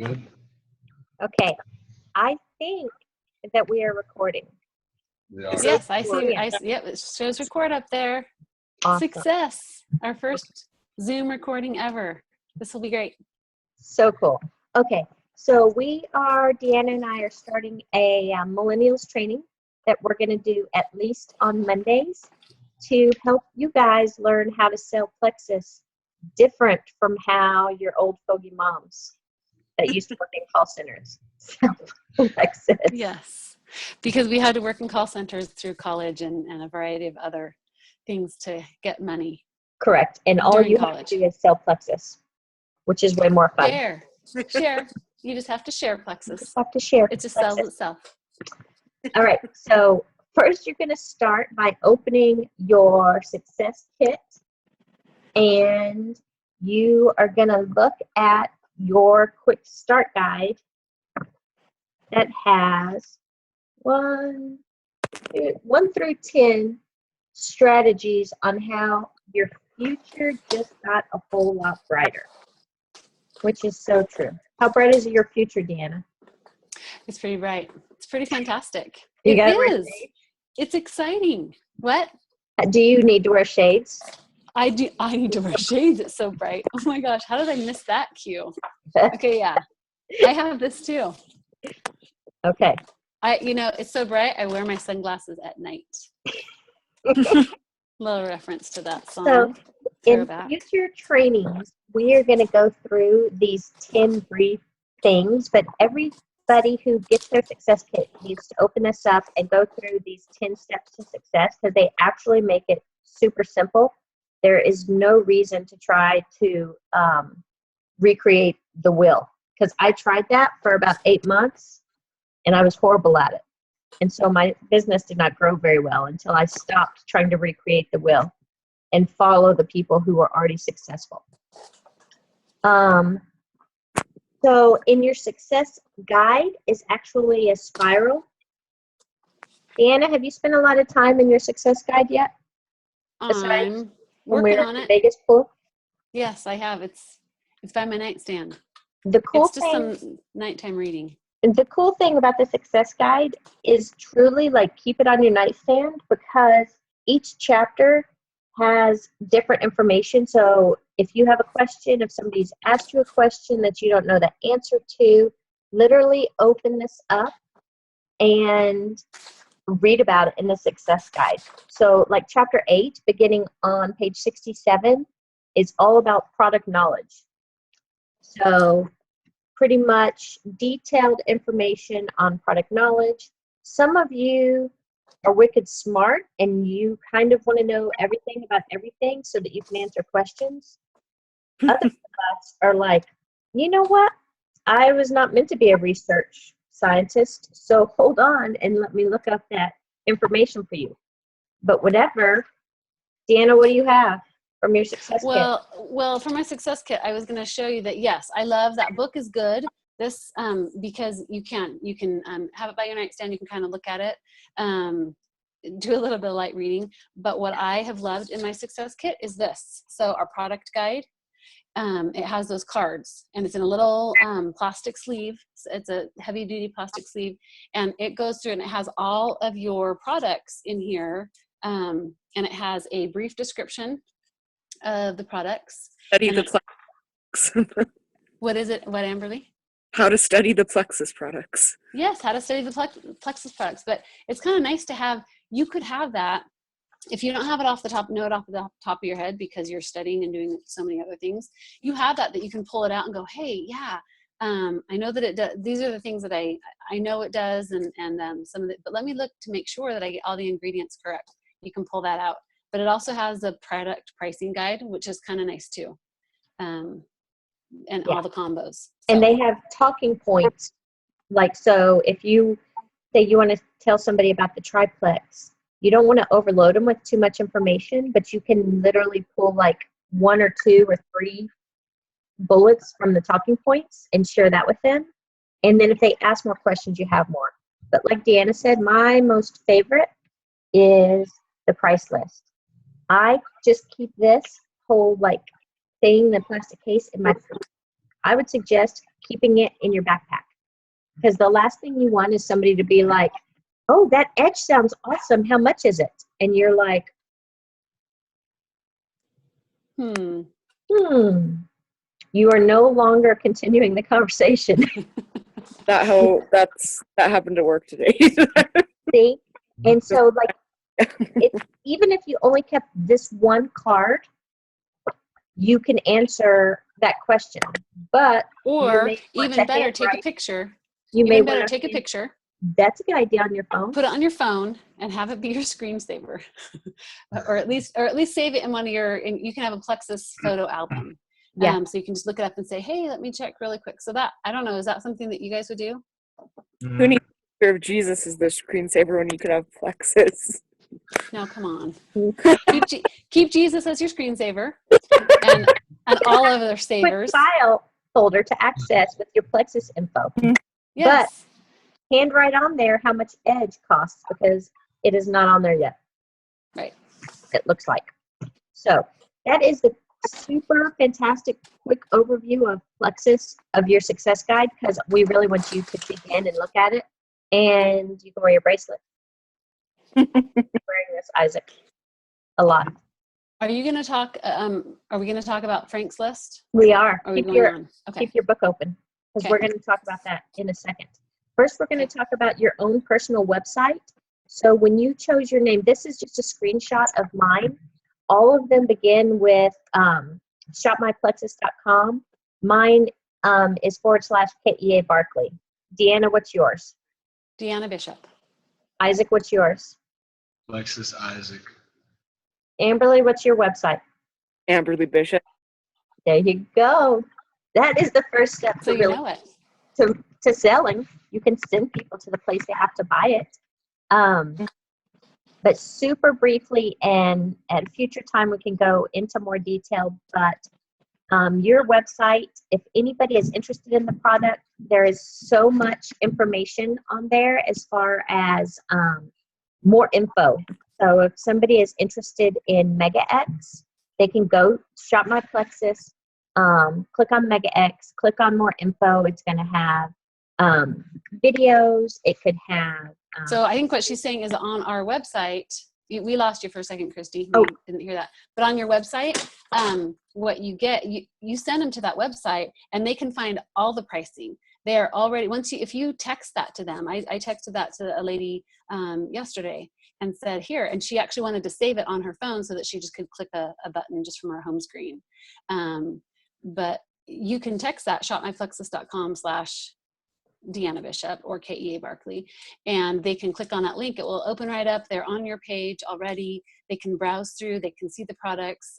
Good. Okay. I think that we are recording. Yes, I see. Yep, it shows record up there. Awesome. Success. Our first Zoom recording ever. This will be great. So cool. Okay. So Deanna and I are starting a millennials training that we're going to do at least on Mondays to help you guys learn how to sell Plexus different from how your old fogey moms that used to work in call centers sell Plexus. Yes, because we had to work in call centers through college and a variety of other things to get money. Correct. And all you have to do is sell Plexus, which is way more fun. Share. You just have to share Plexus. You just have to share. It just sells itself. All right. So first you're going to start by opening your success kit, and you are going to look at your quick start guide that has 1 through 10 strategies on how your future just got a whole lot brighter, which is so true. How bright is your future, Deanna? It's pretty bright. It's pretty fantastic. You It gotta wear is. It's exciting. What? Do you need to wear shades? I do. I need to wear shades. It's so bright. Oh my gosh. How did I miss that cue? Okay. Yeah. I have this too. Okay. It's so bright. I wear my sunglasses at night. Little reference to that song. So in future trainings, we are going to go through these 10 brief things, but everybody who gets their success kit needs to open this up and go through these 10 steps to success, because they actually make it super simple. There is no reason to try to recreate the wheel, because I tried that for about 8 months and I was horrible at it. And so my business did not grow very well until I stopped trying to recreate the wheel and follow the people who were already successful. So in your success guide is actually a spiral. Deanna, have you spent a lot of time in your success guide yet? I'm working on it. Vegas pool? Yes, I have. It's by my nightstand. It's just some nighttime reading. The cool thing about the success guide is truly keep it on your nightstand, because each chapter has different information. So if you have a question, if somebody's asked you a question that you don't know the answer to, literally open this up and read about it in the success guide. So chapter 8, beginning on page 67, is all about product knowledge. So pretty much detailed information on product knowledge. Some of you are wicked smart and you kind of want to know everything about everything so that you can answer questions. Other of us are you know what? I was not meant to be a research scientist, so hold on and let me look up that information for you. But whatever. Deanna, what do you have from your success kit? Well, for my success kit, I was going to show you that, yes, I love that book is good. This, because you can have it by your nightstand. You can kind of look at it, do a little bit of light reading. But what I have loved in my success kit is this. So our product guide, it has those cards, and it's in a little plastic sleeve. It's a heavy duty plastic sleeve, and it goes through and it has all of your products in here. And it has a brief description of the products. Study the Plexus. What is it? What, Amberly? How to study the Plexus products. Yes, how to study the Plexus products. But it's kind of nice to have. You could have that if you don't have it off the top of your head because you're studying and doing so many other things. You have that you can pull it out and go, hey, yeah, I know that it does. These are the things that I know it does, and some of it. But let me look to make sure that I get all the ingredients correct. You can pull that out. But it also has a product pricing guide, which is kind of nice too, and all the combos. So. And they have talking points. So if you say you want to tell somebody about the triplex, you don't want to overload them with too much information, but you can literally pull 1 or 2 or 3 bullets from the talking points and share that with them. And then if they ask more questions, you have more. But like Deanna said, my most favorite is the price list. I just keep this whole thing, the plastic case, in my fridge. I would suggest keeping it in your backpack, because the last thing you want is somebody to be like, oh, that edge sounds awesome. How much is it? And you're like, you are no longer continuing the conversation. That happened to work today. See? And so, like, even if you only kept this one card, you can answer that question. But Or even better, take a handwrite. picture. You may Even better, want take a picture. That's a good idea on your phone. Put it on your phone and have it be your screensaver, or at least save it in one of your. And you can have a Plexus photo album. Yeah. So you can just look it up and say, hey, let me check really quick. So that, I don't know, is that something that you guys would do? Who needs a picture of Jesus as the screensaver when you could have Plexus? No, come on. keep Jesus as your screensaver and all of their savers. Quick file folder to access with your Plexus info. Yes. But handwrite on there how much edge costs, because it is not on there yet. Right. It looks like. So that is the super fantastic quick overview of Plexus, of your success guide, because we really want you to dig in and look at it. And you can wear your bracelet. Wearing this, Isaac, a lot. Are you going to talk? Are we going to talk about Frank's list? We are. Are we going on? Okay. Keep your book open, because we're going to talk about that in a second. First, we're going to talk about your own personal website. So when you chose your name, this is just a screenshot of mine. All of them begin with shopmyplexus.com. Mine is /KEA Barkley. Deanna, what's yours? Deanna Bishop. Isaac, what's yours? Plexus Isaac. Amberly, what's your website? Amberly Bishop. There you go. That is the first step So to you really know it. to selling. You can send people to the place they have to buy it. But super briefly, and at a future time we can go into more detail, but your website, if anybody is interested in the product, there is so much information on there as far as more info. So if somebody is interested in Mega X, they can go shop my Plexus, click on Mega X, click on more info. It's going to have videos. It could have. So I think what she's saying is on our website, we lost you for a second, Christy. Oh. We didn't hear that. But on your website, what you get, you send them to that website and they can find all the pricing. They are already, if you text that to them, I texted that to a lady yesterday and said, here, and she actually wanted to save it on her phone so that she just could click a button just from her home screen. But you can text that, shopmyplexus.com/ Deanna Bishop or KEA Barkley, and they can click on that link. It will open right up. They're on your page already. They can browse through. They can see the products.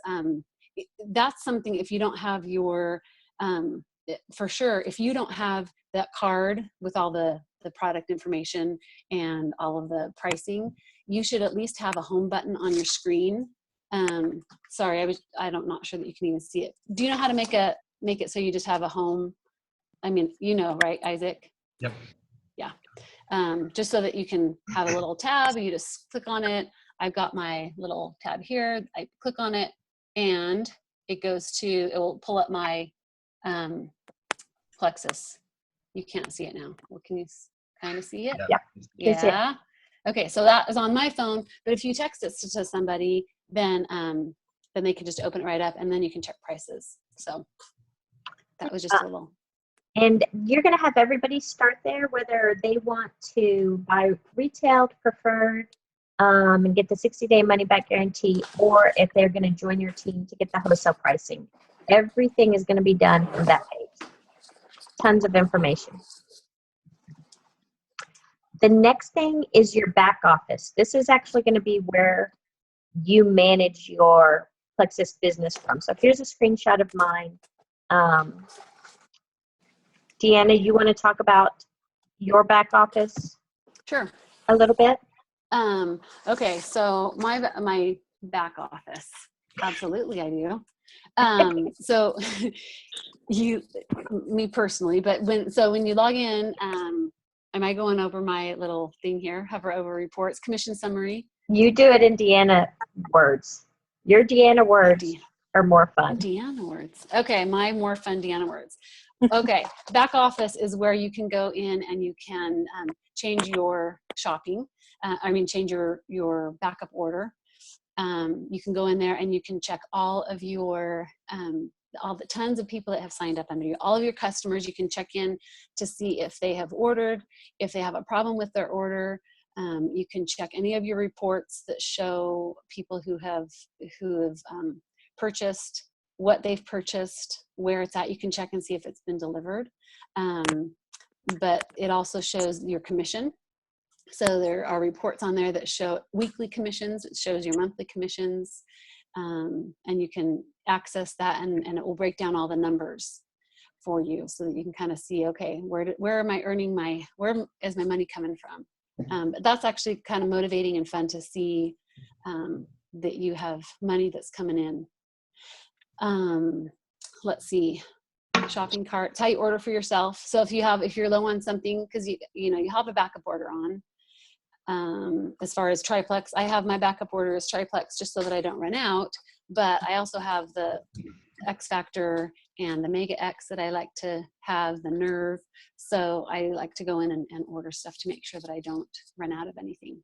That's something, if you don't have your, for sure, if you don't have that card with all the product information and all of the pricing, you should at least have a home button on your screen. Sorry, I'm not sure that you can even see it. Do you know how to make it so you just have a home? I mean, you know, right, Isaac? Yep. Yeah. Just so that you can have a little tab, you just click on it. I've got my little tab here. I click on it and it will pull up my Plexus. You can't see it now. Well, can you kind of see it? Yep. Yeah. Okay, so that is on my phone, but if you text it to somebody, then they can just open it right up and then you can check prices. So that was just a little. And you're going to have everybody start there, whether they want to buy retail preferred and get the 60-day money-back guarantee, or if they're going to join your team to get the wholesale pricing. Everything is going to be done from that page. Tons of information. The next thing is your back office. This is actually going to be where you manage your Plexus business from. So here's a screenshot of mine. Deanna, you want to talk about your back office? Sure. A little bit? Okay, so my back office, absolutely I do. So me personally, but when you log in, am I going over my little thing here? Hover over reports, commission summary. You do it in Deanna words. Your Deanna words are more fun. Deanna words. Okay, my more fun Deanna words. Okay, back office is where you can go in and you can change your shopping. Change your backup order. You can go in there and you can check all of your all the tons of people that have signed up under you, all of your customers. You can check in to see if they have ordered, if they have a problem with their order. You can check any of your reports that show people who have purchased, what they've purchased, where it's at. You can check and see if it's been delivered. But it also shows your commission. So there are reports on there that show weekly commissions. It shows your monthly commissions. And you can access that and it will break down all the numbers for you so that you can kind of see, okay, where am I earning where is my money coming from? But that's actually kind of motivating and fun to see that you have money that's coming in. Let's see, shopping cart, it's how you order for yourself. So if you're low on something, because you have a backup order on. As far as triplex, I have my backup order as triplex just so that I don't run out, but I also have the X Factor and the Mega X that I like to have, the Nerve. So I like to go in and order stuff to make sure that I don't run out of anything.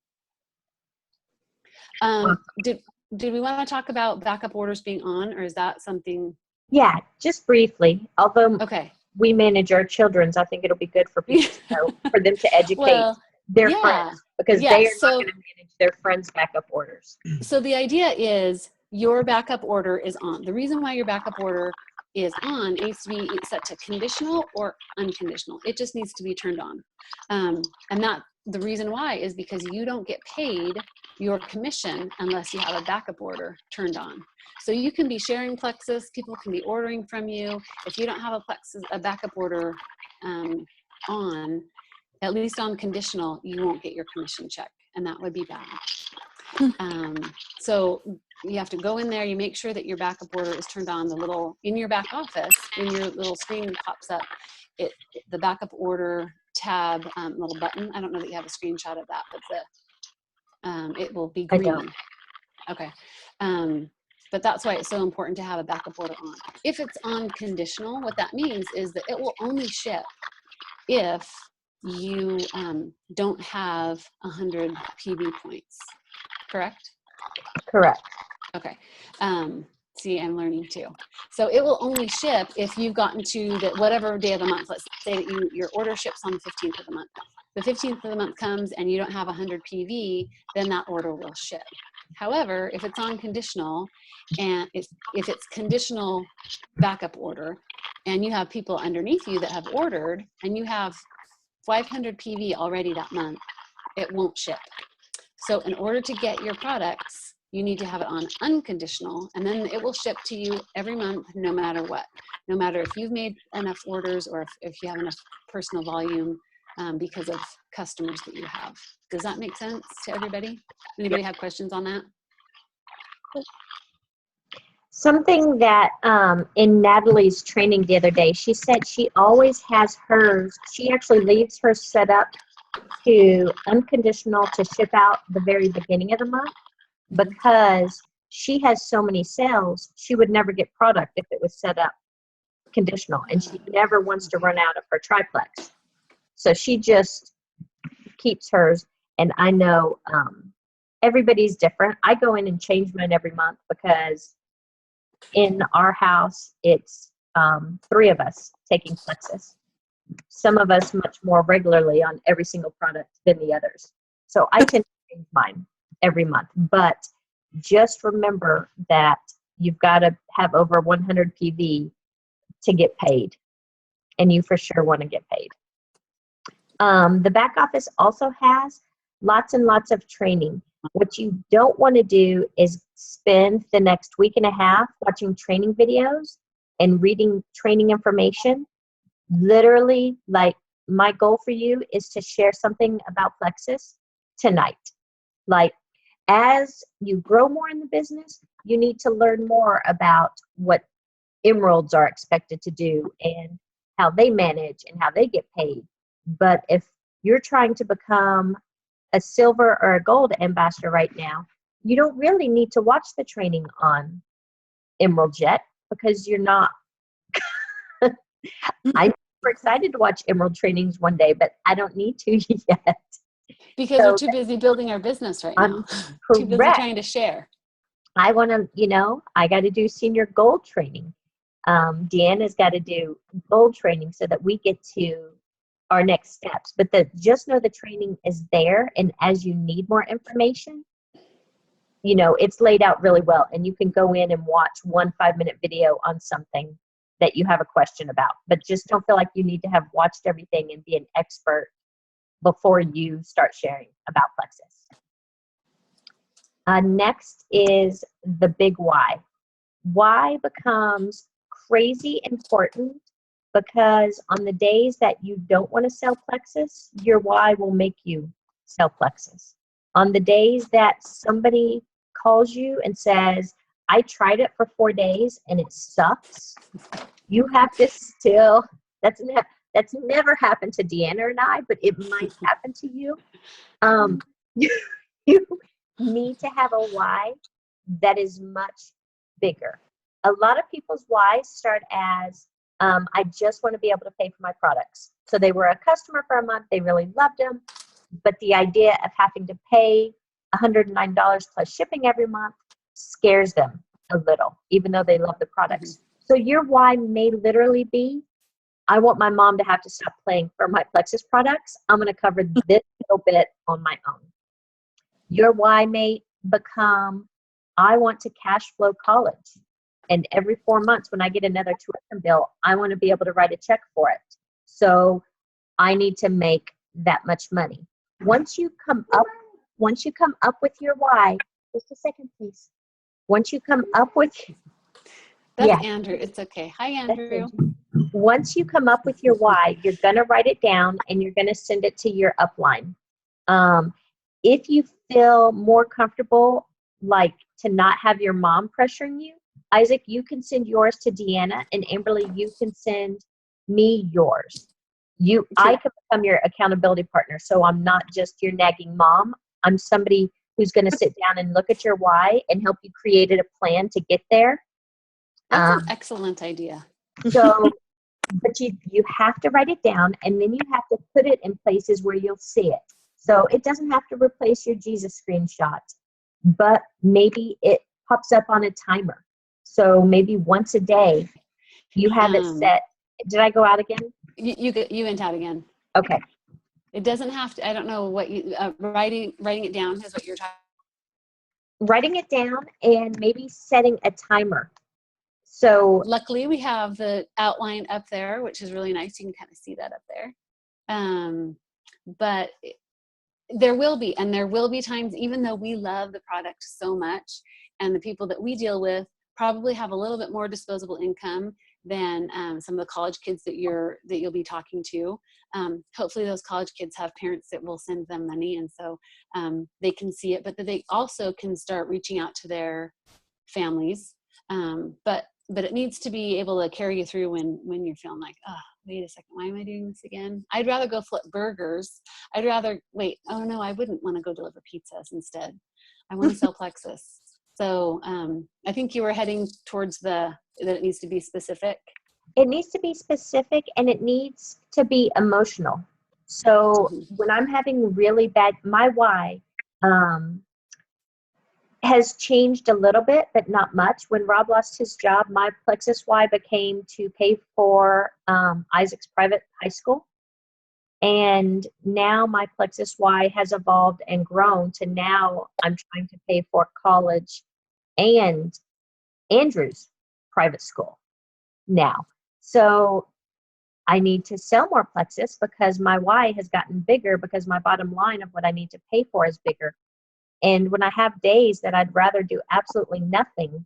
Did we want to talk about backup orders being on, or is that something? Yeah, just briefly. Although Okay. we manage our children's, I think it'll be good for people to know, for them to educate their friends, because they are not going to manage their friends' backup orders. So the idea is your backup order is on. The reason why your backup order is on, it needs to be set to conditional or unconditional. It just needs to be turned on. And the reason why is because you don't get paid your commission unless you have a backup order turned on. So you can be sharing Plexus, people can be ordering from you. If you don't have a backup order on, at least on conditional, you won't get your commission check, and that would be bad. So you have to go in there, you make sure that your backup order is turned on. In your back office, when your little screen pops up, the backup order tab, little button, I don't know that you have a screenshot of that, but it will be green. I don't. Okay. But that's why it's so important to have a backup order on. If it's on conditional, what that means is that it will only ship if you don't have 100 PV points, correct? Correct. Okay. See, I'm learning too. So it will only ship if you've gotten to whatever day of the month. Let's say that your order ships on the 15th of the month. The 15th of the month comes and you don't have 100 PV, then that order will ship. However, if it's on conditional, and if it's conditional backup order, and you have people underneath you that have ordered, and you have 500 PV already that month, it won't ship. So in order to get your products, you need to have it on unconditional, and then it will ship to you every month, no matter what. No matter if you've made enough orders or if you have enough personal volume because of customers that you have. Does that make sense to everybody? Anybody have questions on that? Something that in Natalie's training the other day, she said she always has hers. She actually leaves hers set up to unconditional to ship out the very beginning of the month, because she has so many sales, she would never get product if it was set up conditional, and she never wants to run out of her triplex. So she just keeps hers, and I know everybody's different. I go in and change mine every month because in our house, it's 3 of us taking Plexus. Some of us much more regularly on every single product than the others. So I tend to change mine every month. But just remember that you've got to have over 100 PV to get paid. And you for sure want to get paid. The back office also has lots and lots of training. What you don't want to do is spend the next week and a half watching training videos and reading training information. Literally, like, my goal for you is to share something about Plexus tonight. Like, as you grow more in the business, you need to learn more about what emeralds are expected to do and how they manage and how they get paid. But if you're trying to become a silver or a gold ambassador right now, you don't really need to watch the training on Emerald yet, because you're not I'm super excited to watch Emerald trainings one day, but I don't need to yet. Because So we're too busy building our business right I'm now. Too busy correct. trying to share. I want to, I got to do senior gold training. Deanna's got to do gold training so that we get to our next steps. But just know the training is there, and as you need more information, it's laid out really well, and you can go in and watch 1 5-minute video on something that you have a question about. But just don't feel like you need to have watched everything and be an expert before you start sharing about Plexus. Next is the big why. Why becomes crazy important because on the days that you don't want to sell Plexus, your why will make you sell Plexus. On the days that somebody calls you and says, I tried it for 4 days and it sucks, you have to still, that's never happened to Deanna and I, but it might happen to you. You need to have a why that is much bigger. A lot of people's whys start as, I just want to be able to pay for my products. So they were a customer for a month, they really loved them, but the idea of having to pay $109 plus shipping every month scares them a little, even though they love the products. Mm-hmm. So your why may literally be, I want my mom to have to stop paying for my Plexus products. I'm going to cover this little bit on my own. Your why may become, I want to cash flow college. And every 4 months when I get another tuition bill, I want to be able to write a check for it. So I need to make that much money. Once you come up with your why, just a second, please. Once you come up with, that's Andrew. It's okay. Hi, Andrew. Once you come up with your why, you're going to write it down and you're going to send it to your upline. If you feel more comfortable, like to not have your mom pressuring you, Isaac, you can send yours to Deanna, and Amberly, you can send me yours. I can become your accountability partner, so I'm not just your nagging mom. I'm somebody who's going to sit down and look at your why and help you create a plan to get there. That's an excellent idea. So, but you have to write it down, and then you have to put it in places where you'll see it. So it doesn't have to replace your Jesus screenshot, but maybe it pops up on a timer. So maybe once a day you have it set. Did I go out again? You went out again. Okay. It doesn't have to, I don't know what you, writing it down is what you're talking about. Writing it down and maybe setting a timer. So luckily we have the outline up there, which is really nice. You can kind of see that up there. But there will be times, even though we love the product so much and the people that we deal with probably have a little bit more disposable income than some of the college kids that you'll be talking to. Hopefully those college kids have parents that will send them money, and so they can see it, but that they also can start reaching out to their families. But it needs to be able to carry you through when you're feeling like, oh, wait a second, why am I doing this again? I'd rather go flip burgers. Oh no, I wouldn't want to go deliver pizzas instead. I want to sell Plexus. So I think you were heading towards that it needs to be specific. It needs to be specific, and it needs to be emotional. So when I'm having really bad, my why has changed a little bit, but not much. When Rob lost his job, my Plexus why became to pay for Isaac's private high school. And now my Plexus why has evolved and grown to now I'm trying to pay for college and Andrew's private school now. So I need to sell more Plexus because my why has gotten bigger because my bottom line of what I need to pay for is bigger. And when I have days that I'd rather do absolutely nothing,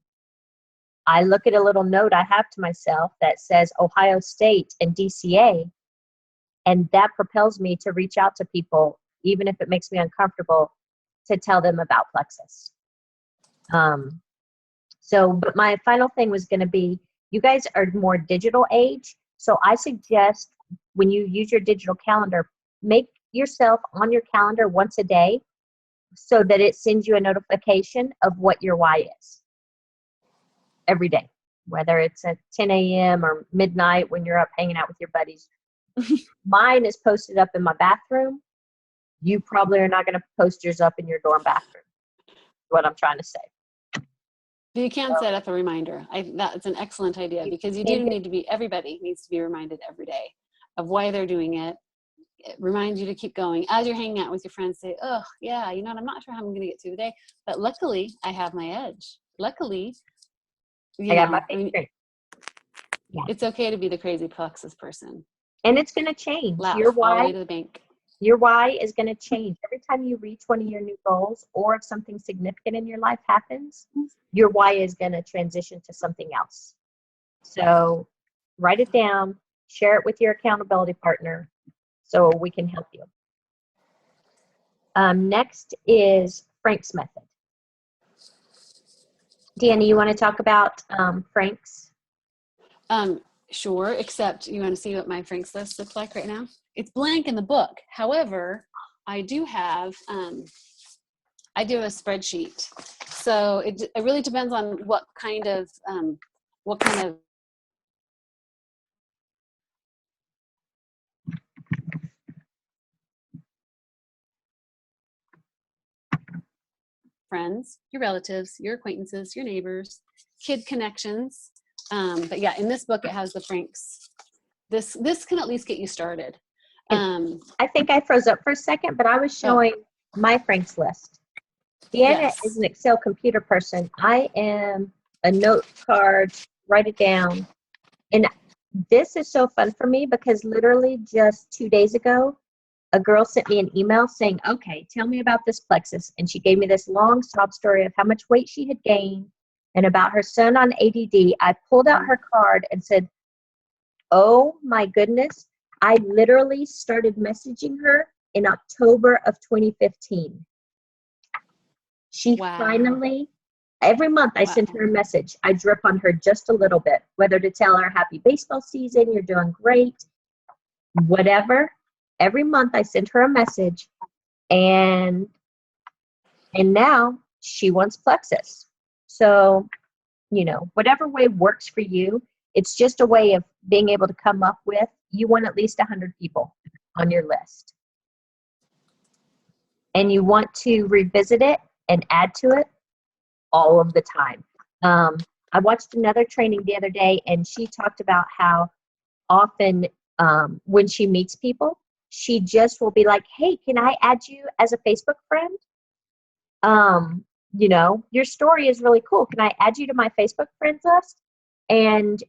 I look at a little note I have to myself that says Ohio State and DCA, and that propels me to reach out to people, even if it makes me uncomfortable, to tell them about Plexus. But my final thing was going to be, you guys are more digital age, so I suggest when you use your digital calendar, make yourself on your calendar once a day so that it sends you a notification of what your why is every day. whether it's at 10 a.m. or midnight when you're up hanging out with your buddies. Mine is posted up in my bathroom. You probably are not going to post yours up in your dorm bathroom. What I'm trying to say. You can set up a reminder. That's an excellent idea, because you do need to be, everybody needs to be reminded every day of why they're doing it. It reminds you to keep going. As you're hanging out with your friends, say, oh, yeah, you know what, I'm not sure how I'm going to get through the day, but luckily I have my edge. Luckily, I got my face cream. Yeah. It's okay to be the crazy Plexus person. And it's going to change. Laugh Your all the why, way to the bank. your why is going to change. Every time you reach one of your new goals, or if something significant in your life happens, your why is going to transition to something else. So write it down, share it with your accountability partner so we can help you. Next is Frank's method. Deanna, you want to talk about Frank's? Sure, except you want to see what my Frank's list looks like right now? It's blank in the book. However, I do have, I do a spreadsheet. So it really depends on what kind of friends, your relatives, your acquaintances, your neighbors, kid connections. But yeah, in this book, it has the Frank's. This can at least get you started. I think I froze up for a second, but I was showing my Frank's list. Deanna is an Excel computer person. I am a note card, write it down. And this is so fun for me because literally just 2 days ago, a girl sent me an email saying, okay, tell me about this Plexus. And she gave me this long sob story of how much weight she had gained and about her son on ADD. I pulled out her card and said, oh my goodness. I literally started messaging her in October of 2015. She finally, every month I sent her a message. I drip on her just a little bit, whether to tell her happy baseball season, you're doing great, whatever. Every month I sent her a message, and now she wants Plexus. So, you know, whatever way works for you, it's just a way of being able to come up with, you want at least 100 people on your list. And you want to revisit it and add to it all of the time. I watched another training the other day, and she talked about how often when she meets people, she just will be like, hey, can I add you as a Facebook friend? You know, your story is really cool. Can I add you to my Facebook friends list? And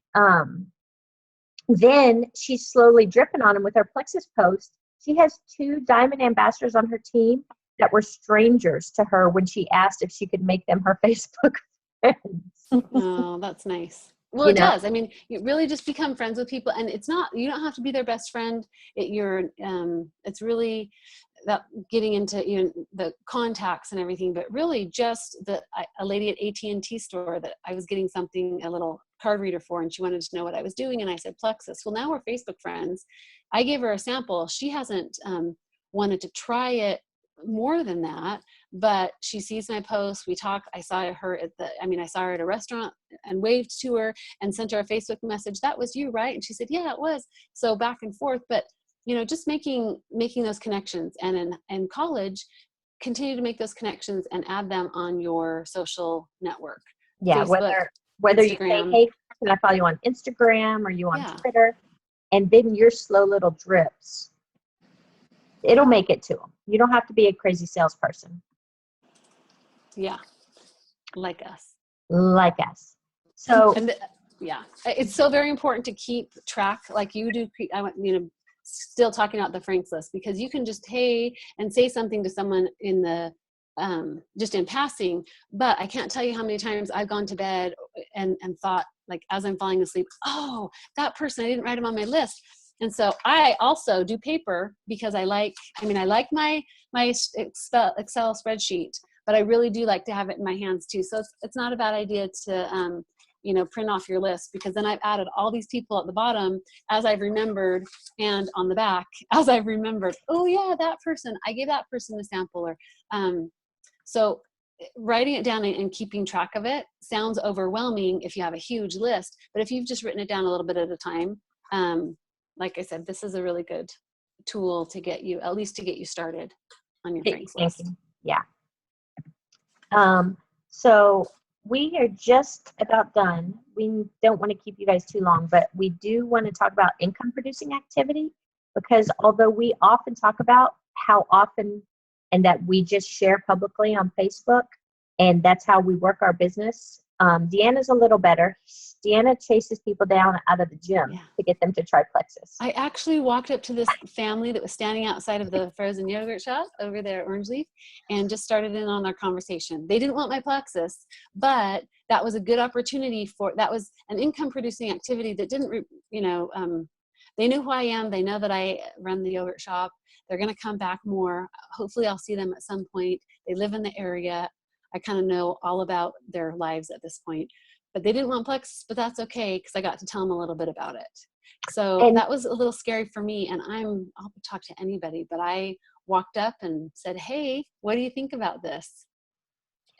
then she's slowly dripping on him with her Plexus post. She has 2 diamond ambassadors on her team that were strangers to her when she asked if she could make them her Facebook friends. Oh, that's nice. Well, it does. I mean, you really just become friends with people, and it's not, you don't have to be their best friend. It's really that getting into, you know, the contacts and everything, but really just a lady at AT&T store that I was getting something, a little card reader for, and she wanted to know what I was doing, and I said Plexus. Well, now we're Facebook friends. I gave her a sample. She hasn't wanted to try it more than that, but she sees my post. We talk. I saw her at a restaurant and waved to her and sent her a Facebook message. That was you, right? And she said, yeah, it was. So back and forth, but you know, just making those connections, and in college, continue to make those connections and add them on your social network. Yeah, Facebook, whether you say, hey, can I follow you on Instagram or you on Twitter? And then your slow little drips, it'll make it to them. You don't have to be a crazy salesperson. Yeah, like us. Like us. So it's so very important to keep track, like you do. Still talking about the Frank's list, because you can just and say something to someone in the just in passing, but I can't tell you how many times I've gone to bed and thought, like as I'm falling asleep, oh, that person, I didn't write him on my list. And so I also do paper because I like my Excel spreadsheet, but I really do like to have it in my hands too. So it's not a bad idea to print off your list, because then I've added all these people at the bottom as I've remembered, and on the back as I've remembered, oh yeah, that person, I gave that person a sample. Or so writing it down and keeping track of it sounds overwhelming if you have a huge list, but if you've just written it down a little bit at a time, like I said, this is a really good tool to get you, at least to get you started on your Frank's list. Yeah. So we are just about done. We don't want to keep you guys too long, but we do want to talk about income producing activity, because although we often talk about how often and that we just share publicly on Facebook, and that's how we work our business. Deanna's a little better. Deanna chases people down out of the gym to get them to try Plexus. I actually walked up to this family that was standing outside of the frozen yogurt shop over there at Orange Leaf and just started in on our conversation. They didn't want my Plexus, but that was a good opportunity that was an income producing activity that didn't, they knew who I am. They know that I run the yogurt shop. They're going to come back more. Hopefully I'll see them at some point. They live in the area. I kind of know all about their lives at this point, but they didn't want Plexus, but that's okay, because I got to tell them a little bit about it. So that was a little scary for me, and I'll talk to anybody, but I walked up and said, hey, what do you think about this?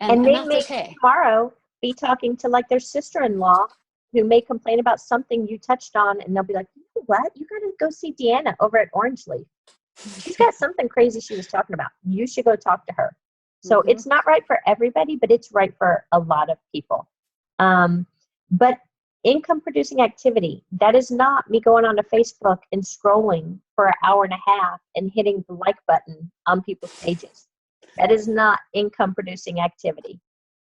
And they that's may okay. Tomorrow be talking to like their sister-in-law who may complain about something you touched on, and they'll be like, you know what? You got to go see Deanna over at Orange Leaf. She's got something crazy she was talking about. You should go talk to her. So it's not right for everybody, but it's right for a lot of people. But income producing activity, that is not me going onto Facebook and scrolling for an hour and a half and hitting the like button on people's pages. That is not income producing activity.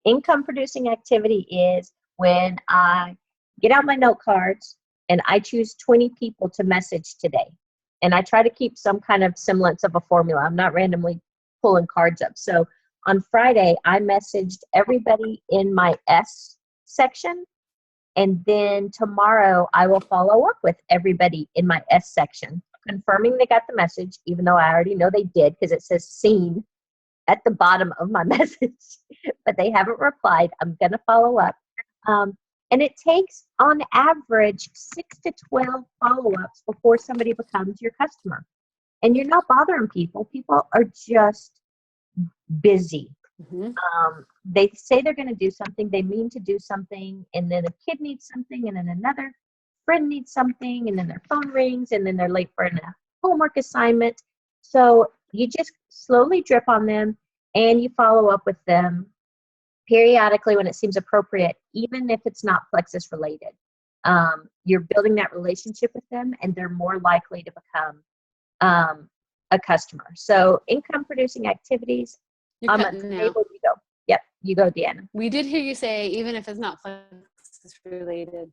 Income producing activity is when I get out my note cards and I choose 20 people to message today. And I try to keep some kind of semblance of a formula. I'm not randomly pulling cards up. So on Friday, I messaged everybody in my S section. And then tomorrow, I will follow up with everybody in my S section, confirming they got the message, even though I already know they did, because it says seen at the bottom of my message, but they haven't replied. I'm going to follow up. And it takes, on average, 6 to 12 follow-ups before somebody becomes your customer. And you're not bothering people. People are just busy. They say they're going to do something. They mean to do something. And then a kid needs something. And then another friend needs something. And then their phone rings. And then they're late for a homework assignment. So you just slowly drip on them. And you follow up with them periodically when it seems appropriate, even if it's not Plexus related. You're building that relationship with them, and they're more likely to become a customer. So income producing activities. You're cutting now. You go. Yep, you go, Deanna. We did hear you say, even if it's not Plexus related.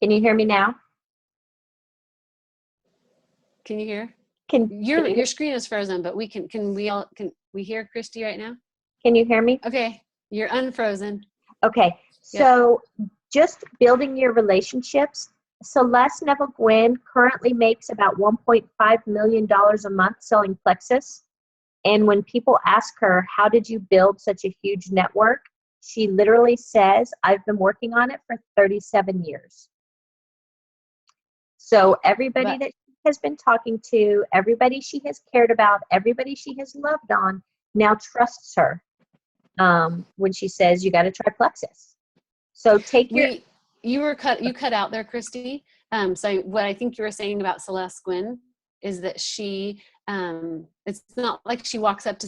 Can you hear me now? Can you hear? Can Your screen is frozen, but can we hear Christy right now? Can you hear me? Okay, you're unfrozen. Okay, so just building your relationships. Celeste Neville Gwynn currently makes about $1.5 million a month selling Plexus. And when people ask her, how did you build such a huge network? She literally says, I've been working on it for 37 years. So everybody that she has been talking to, everybody she has cared about, everybody she has loved on, now trusts her when she says, you got to try Plexus. So take you cut out there, Christy. So what I think you were saying about Celeste Gwynn is that she, it's not like she walks up to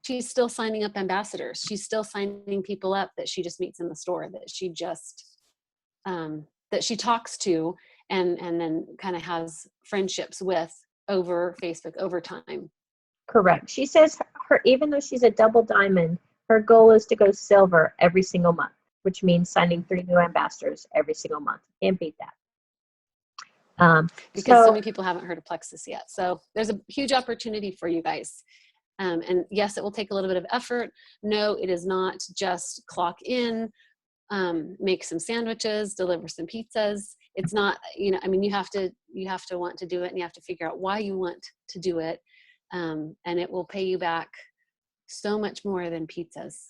she's still signing up ambassadors. She's still signing people up that she just meets in the store, that she just, that she talks to and then kind of has friendships with over Facebook over time. Correct. She says even though she's a double diamond, her goal is to go silver every single month, which means signing 3 new ambassadors every single month. Can't beat that. Because so many people haven't heard of Plexus yet. So there's a huge opportunity for you guys. And yes, it will take a little bit of effort. No, it is not just clock in, make some sandwiches, deliver some pizzas. It's not, you have to want to do it, and you have to figure out why you want to do it. And it will pay you back so much more than pizzas.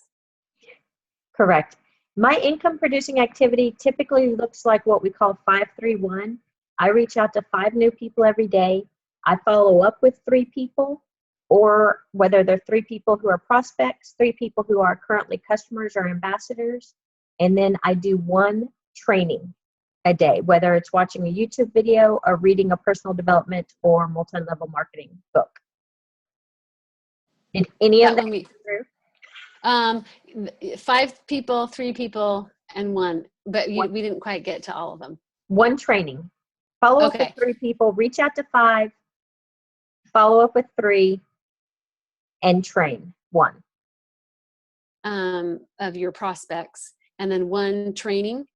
Correct. My income producing activity typically looks like what we call 5-3-1. I reach out to 5 new people every day. I follow up with 3 people, or whether they're 3 people who are prospects, 3 people who are currently customers or ambassadors, and then I do 1 training a day, whether it's watching a YouTube video or reading a personal development or multi-level marketing book. Did any of That that one we, go through? 5 people, 3 people, and 1. But One. we didn't quite get to all of them. 1 training. Follow up Okay. with 3 people, reach out to 5, follow up with 3, and train 1. Of your prospects, and then 1 training.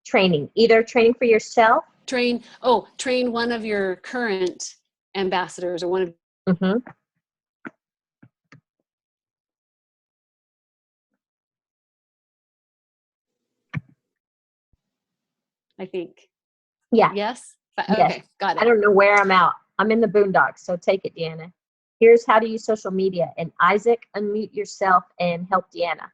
Training, either training for yourself. Train 1 of your current ambassadors or one of. Mm-hmm. I think. Yeah. Yes? Yes. Okay, got I it. don't know where I'm out. I'm in the boondocks, so take it, Deanna. Here's how to use social media. And Isaac, unmute yourself and help Deanna.